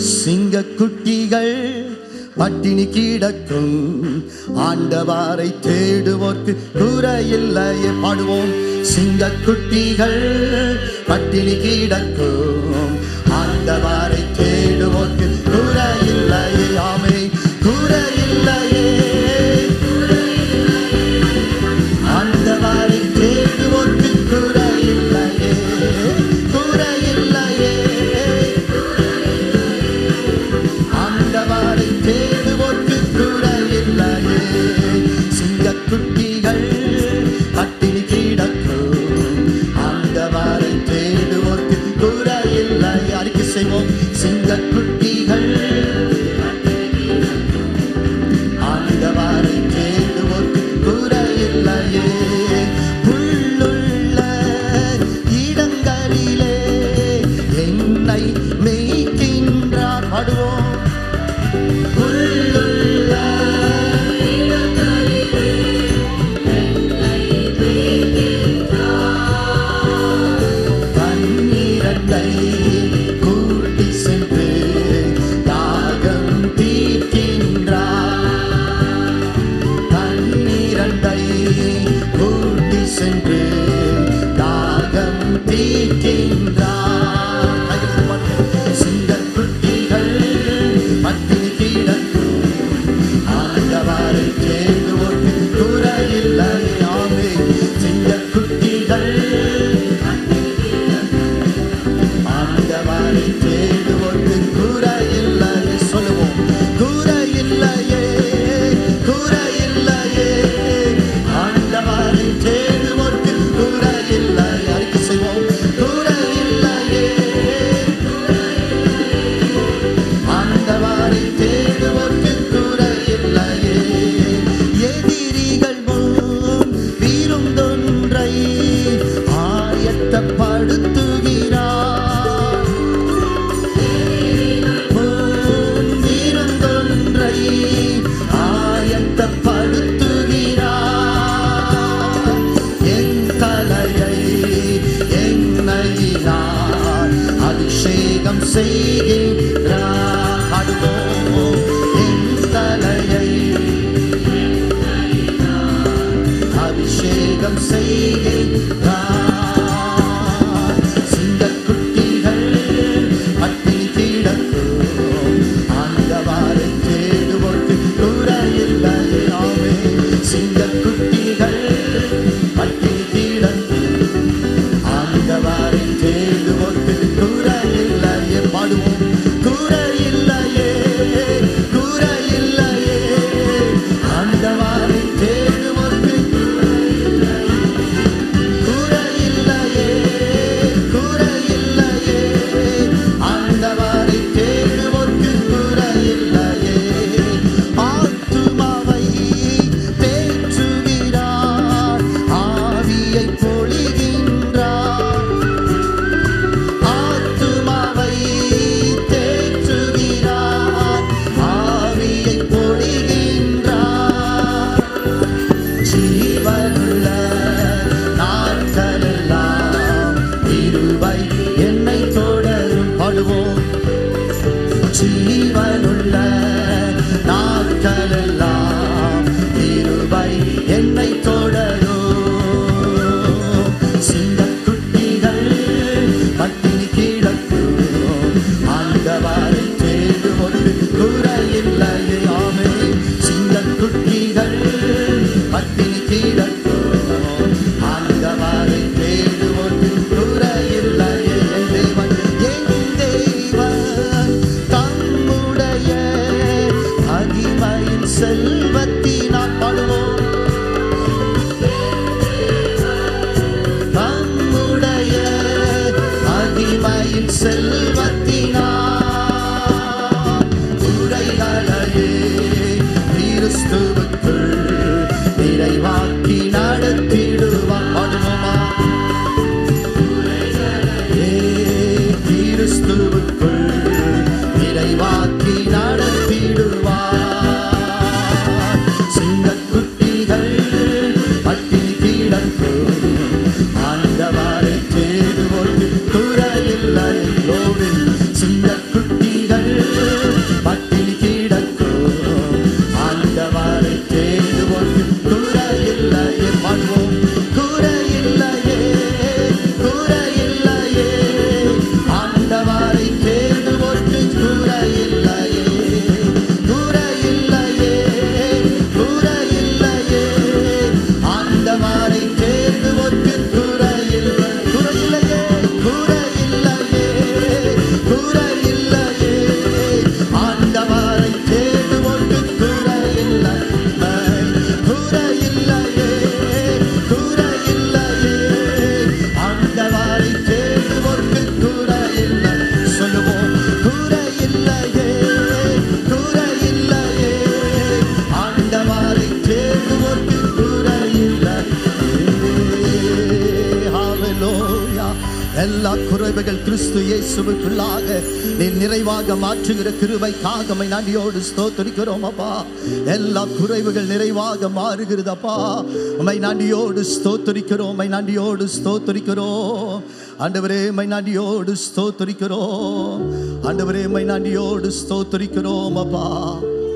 சிங்கக்குட்டிகள் பட்டினி கிடக்கும், ஆண்டவரை தேடுவோர்க்கு குறையில்லையே. பாடுவோம். சிங்கக்குட்டிகள் பட்டினி கிடக்கும், ஆண்டவரை தேடுவோர்க்கு குறையில்லையே. ஆமே, குறையில்லையே. ஆண்டவரை தேடுவோர்க்கு குறையில்லையே, குறையில்லையே. ஆண்டவரை தேடுவோர்க்கு குறையில்லையே. சிங்கக்குட்டிகள் பட்டினி கிடக்கும், ஆண்டவரை தேடுவோர்க்கு குறையில்லையே. அறிக்கை செய்வோம். சிங்கக்குட்டிகள் ஆண்டவரை தேடுவோர்க்கு குறையில்லையே. புல்லுள்ள இடங்களிலே என்னை மேய்க்கின்றார். பாடுவோம். புல்லுள்ள இடங்களிலே என்னை மேய்க்கின்றார். தண்ணீரண்டை கூட்டி சென்று தாகம் தீர்க்கின்றார். தண்ணீரண்டை கூட்டி சென்று தாகம் தீர்க்கின்றார். சிங்கக்குட்டிகள் பட்டினி கிடக்கும், ஆண்டவரை தேடுவோர்க்கு குறையில்லையே. ஆமே, சிங்கக்குட்டிகள் ஆண்டவரை தேடுவோர்க்கு குறையில்லையே. சொல்லுவோம். குறையில்லையே, குறையில்லையே. ஆண்டவரை தேடுவோர்க்கு குறையில்லையே. அறிக்கை செய்வோம். குறையில்லையே. ஆண்டவரை தேடுவோர்க்கு குறையில்லையே. எதிரிகள் முன் விருந்தொன்றை ஆயத்தப்படுத்துகிறார். முன் விருந்தொன்றை ஆயத்தப்படுத்துகிறார். என் தலையை எண்ணெயினால் அபிஷேகம் செய்கிறார். பாடுவோம். என் தலையை அபிஷேகம் செய்கிறார். சிங்கக்குட்டிகள் பட்டினி கிடக்கும், ஆண்டவரை தேடுவோர்க்கு குறையில்லையே. ஆமே, சிங்கக்குட்டிகள் பட்டினி கிடக்கும், ஆண்டவரை தேடுவோர்க்கு குறையில்லையே. பாடுவோம். குறையில்லையே, குறையில்லையே. ஆண்டவரை தேடுவோர்க்கு குறையில்லையே, குறையில்லையே. ஆண்டவரை தேடுவோர்க்கு குறையில்லையே. ஆத்துமாவை தேற்றுகிறார், ஆவியை பொழிகின்றார். ஆத்துமாவை தேற்றுகிறார், ஆவியை பொழிகின்றார். ஜீவனுள்ள நாட்களெல்லாம் கிருபை என்னை தொடரும். பாடுவோம். ஜீவனுள்ள நாட்களெல்லாம் கிருபை என்னை தொடரும். சிங்கக்குட்டிகள் பட்டினி கிடக்கும், ஆண்டவரை தேடுவோர்க்கு குறையில்லையே. ஆமே, சிங்கக்குட்டிகள் பட்டினி கிடக்கும், ஆண்டவரை தேடுவோர்க்கு குறையில்லையே. என் தேவன் தம்முடைய எல்லா குறைவுகள் கிறிஸ்து இயேசுவுக்குள்ளாக நீ நிறைவாக மாற்றுகிற கிருபைக்காக உம்மை நன்றியோடு ஸ்தோத்திரிக்கிறோம் அப்பா. எல்லா குறைவுகள் நிறைவாக மாறுகிறதப்பா. உம்மை நன்றியோடு ஸ்தோத்திரிக்கிறோம், உம்மை நன்றியோடு ஸ்தோத்திரிக்கிறோம் ஆண்டவரே. உம்மை நன்றியோடு ஸ்தோத்திரிக்கிறோம் ஆண்டவரே. உம்மை நன்றியோடு ஸ்தோத்திரிக்கிறோம் அப்பா.